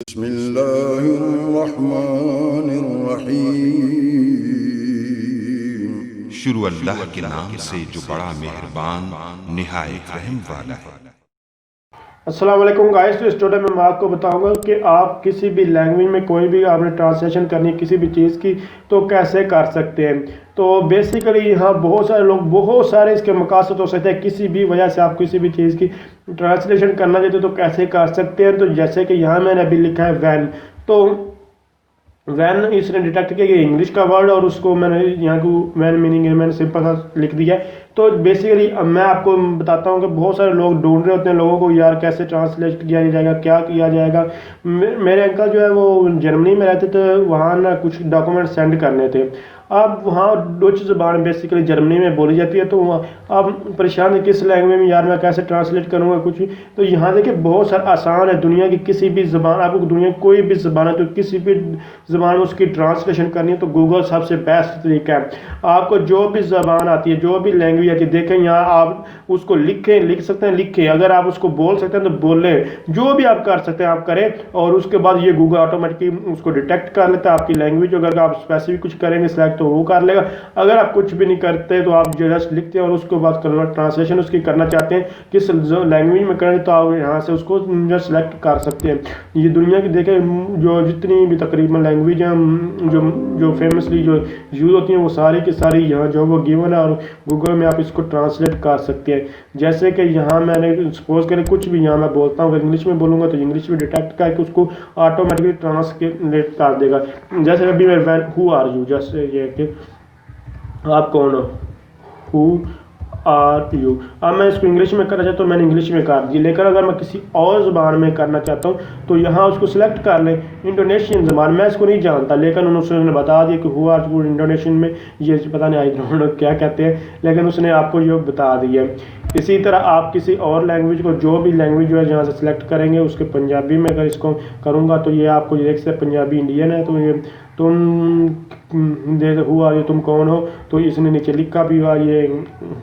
बिस्मिल्लाहिर्रहमानिर्रहीम। शुरू अल्लाह के नाम से जो बड़ा मेहरबान निहायत रहम वाला है। अस्सलाम वालेकुम गाइस। तो इस ट्यूटोरियल में मैं आपको बताऊंगा कि आप किसी भी लैंग्वेज में कोई भी आपने ट्रांसलेशन करनी है किसी भी चीज़ की तो कैसे कर सकते हैं। तो बेसिकली यहाँ बहुत सारे लोग बहुत सारे इसके मकासद हो सकते हैं। किसी भी वजह से आप किसी भी चीज़ की ट्रांसलेशन करना चाहते हो तो कैसे कर सकते हैं। तो जैसे कि यहाँ मैंने अभी लिखा है वैन, तो वैन इसने डिटेक्ट किया कि इंग्लिश का वर्ड और उसको मैंने यहाँ को वैन मीनिंग है मैंने सिंपल सा लिख दिया है। तो बेसिकली मैं आपको बताता हूँ कि बहुत सारे लोग ढूंढ रहे होते हैं लोगों को, यार कैसे ट्रांसलेट किया जाएगा, क्या किया जाएगा। मेरे अंकल जो है वो जर्मनी में रहते थे, वहाँ ना कुछ डॉक्यूमेंट सेंड करने थे। अब वहाँ डच ज़बान बेसिकली जर्मनी में बोली जाती है, तो अब परेशान है किस लैंग्वेज में, यार मैं कैसे ट्रांसलेट करूँगा कुछ भी। तो यहाँ देखिए बहुत सारा आसान है, दुनिया की किसी भी ज़बान, आपको दुनिया की कोई भी ज़बान है तो किसी भी ज़बान में उसकी ट्रांसलेशन करनी है तो गूगल सबसे बेस्ट तरीका है। आपको जो भी ज़बान आती है, जो भी लैंग्वेज आती है, देखें यहाँ आप उसको लिखें, लिख सकते हैं, लिखें। अगर आप उसको बोल सकते हैं तो बोलें, जो भी आप कर सकते हैं आप करें। और उसके बाद ये गूगल ऑटोमेटिकली उसको डिटेक्ट कर लेता है आपकी लैंग्वेज। अगर आप स्पेसिफिक कुछ करेंगे सिलेक्ट तो वो कर लेगा। अगर आप कुछ भी नहीं करते तो आप जस्ट लिखते हैं और उसके बाद ट्रांसलेशन उसकी करना चाहते हैं किस लैंग्वेज में करें तो आप यहाँ से उसको जस्ट सेलेक्ट कर सकते हैं। ये दुनिया की देखें जो जितनी भी तकरीबन लैंग्वेज हैं जो जो फेमसली जो यूज़ होती हैं वो सारी की सारी यहाँ जो वो गिवन है और गूगल में आप इसको ट्रांसलेट कर सकते हैं। जैसे कि यहाँ मैंने सपोज करें कुछ भी यहाँ मैं बोलता हूँ, अगर इंग्लिश में बोलूँगा तो इंग्लिश में डिटेक्ट करके उसको ऑटोमेटिकली ट्रांसलेट कर देगा। जैसे अभी मैं वैन हु आर यू, जैसे ये कि आप कौन हो, हु आर यू। अब मैं इसको इंग्लिश में करना चाहता हूँ, मैंने इंग्लिश में कर दी। लेकिन अगर मैं किसी और ज़बान में करना चाहता हूँ तो यहाँ उसको सिलेक्ट कर लें। इंडोनेशियन ज़बान मैं इसको नहीं जानता, लेकिन उन्होंने बता दिया कि हु आर यू इंडोनेशियन में ये पता नहीं आई डोंट नो क्या कहते हैं, लेकिन उसने आपको ये बता दिया। इसी तरह आप किसी और लैंग्वेज को, जो भी लैंग्वेज जो है जहाँ से सिलेक्ट करेंगे उसके पंजाबी में अगर इसको करूँगा तो ये आपको देख सकते पंजाबी इंडियन है, तो ये तुम दे हुआ ये तुम कौन हो, तो इसने नीचे लिखा भी हुआ ये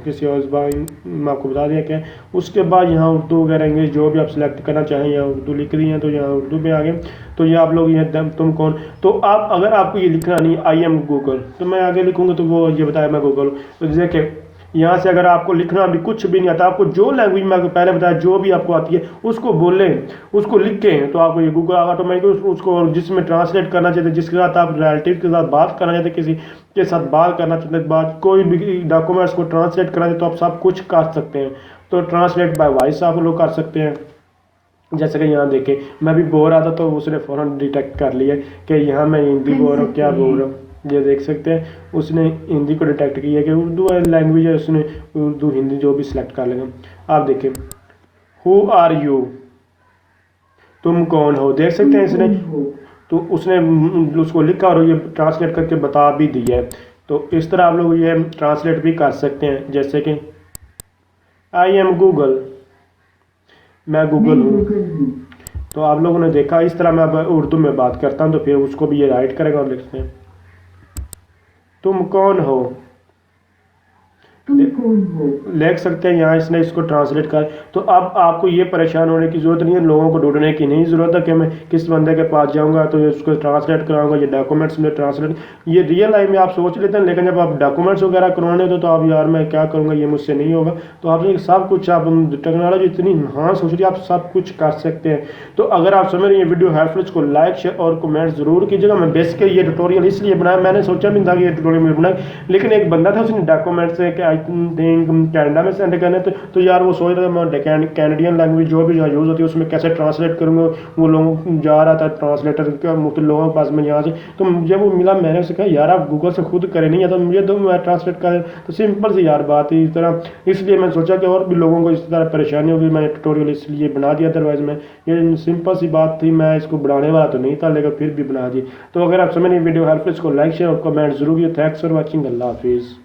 किसी और ज़बान मैं आपको बता दिया क्या। उसके बाद यहाँ उर्दू वगैरह इंग्लिश जो भी आप सिलेक्ट करना चाहें, यहाँ उर्दू लिख दी है तो यहाँ उर्दू में आ गए। तो ये आप लोग ये तुम कौन, तो आप अगर आपको ये लिखना नहीं आई एम गूगल तो मैं आगे लिखूँगा तो वो ये बताया मैं गूगल। तो देखिए यहाँ से अगर आपको लिखना भी कुछ भी नहीं आता, आपको जो लैंग्वेज में आपको पहले बताया जो भी आपको आती है उसको बोलें, उसको लिखें, तो आपको ये गूगल ऑटोमेटिक उसको जिसमें ट्रांसलेट करना चाहते हैं, जिसके साथ आप रिलेटिव के साथ बात करना चाहते हैं, किसी के साथ बात करना चाहते हैं, बात कोई भी डॉक्यूमेंट्स को ट्रांसलेट करना चाहते तो आप सब कुछ कर सकते हैं। तो ट्रांसलेट बाय वॉइस आप लोग कर सकते हैं। जैसे कि यहाँ देखें मैं भी बोल रहा था तो उसने फ़ौरन डिटेक्ट कर लिया कि यहाँ मैं हिंदी बोल रहा हूँ, क्या बोल रहा हूँ। ये देख सकते हैं उसने हिंदी को डिटेक्ट किया कि उर्दू लैंग्वेज है, उसने उर्दू हिंदी जो भी सिलेक्ट कर लेगा। आप देखें हु आर यू, तुम कौन हो, देख सकते हैं इसने, तो उसने उसको लिखा और ये ट्रांसलेट करके बता भी दिया है। तो इस तरह आप लोग ये ट्रांसलेट भी कर सकते हैं। जैसे कि आई एम गूगल, मैं गूगल हूँ। तो आप लोगों ने देखा इस तरह मैं अब उर्दू में बात करता हूँ तो फिर उसको भी ये राइट करेगा और लिखते हैं तुम कौन हो, लिख सकते हैं यहाँ इसने इसको ट्रांसलेट कर। तो अब आपको ये परेशान होने की ज़रूरत नहीं है, लोगों को ढूंढने की नहीं ज़रूरत है कि मैं किस बंदे के पास जाऊँगा तो उसको ट्रांसलेट कराऊंगा, ये डॉक्यूमेंट्स में ट्रांसलेट। ये रियल लाइफ में आप सोच लेते हैं, लेकिन जब आप डॉक्यूमेंट्स वगैरह करवाने तो आप यार मैं क्या करूँगा, ये मुझसे नहीं होगा। तो आप सब कुछ, आप टेक्नोलॉजी इतनी हाँ सोच रही है, आप सब कुछ कर सकते हैं। तो अगर आप समझ रहे हैं ये वीडियो हेल्पफुल, इसको लाइक शेयर और कमेंट ज़रूर कीजिएगा। मैं बेसिकली ये ट्यूटोरियल इसलिए बनाया, मैंने सोचा भी था कि ये ट्यूटोरियल में बनाया, लेकिन एक बंदा था उसने डॉक्यूमेंट्स से आई थिंक कनाडा में सेंड करने तो यार वो सोच रहा था मैं कैनेडियन लैंग्वेज जो भी यूज़ होती है उसमें कैसे ट्रांसलेट करूँगा। वो लोगों जा रहा था ट्रांसलेटर का मुख्त लोगों के पास में यहाँ से, तो मुझे वो मिला, मैंने उसे कहा यार आप गूगल से खुद करें नहीं, या तो मुझे तो मैं ट्रांसलेट करें। तो सिंपल सी यार बात है इस तरह, इसलिए मैंने सोचा कि और भी लोगों को इस तरह परेशानी होगी, मैंने ट्यूटोरियल इसलिए बना दिया। अदरवाइज मैं ये सिंपल सी बात थी, मैं इसको बढ़ाने वाला तो नहीं था लेकिन फिर भी बना दी। तो अगर आप समझ वीडियो हेल्पफुल, इसको लाइक शेयर और कमेंट जरूर। थैंक्स फॉर वॉचिंग, अल्लाह हाफिज़।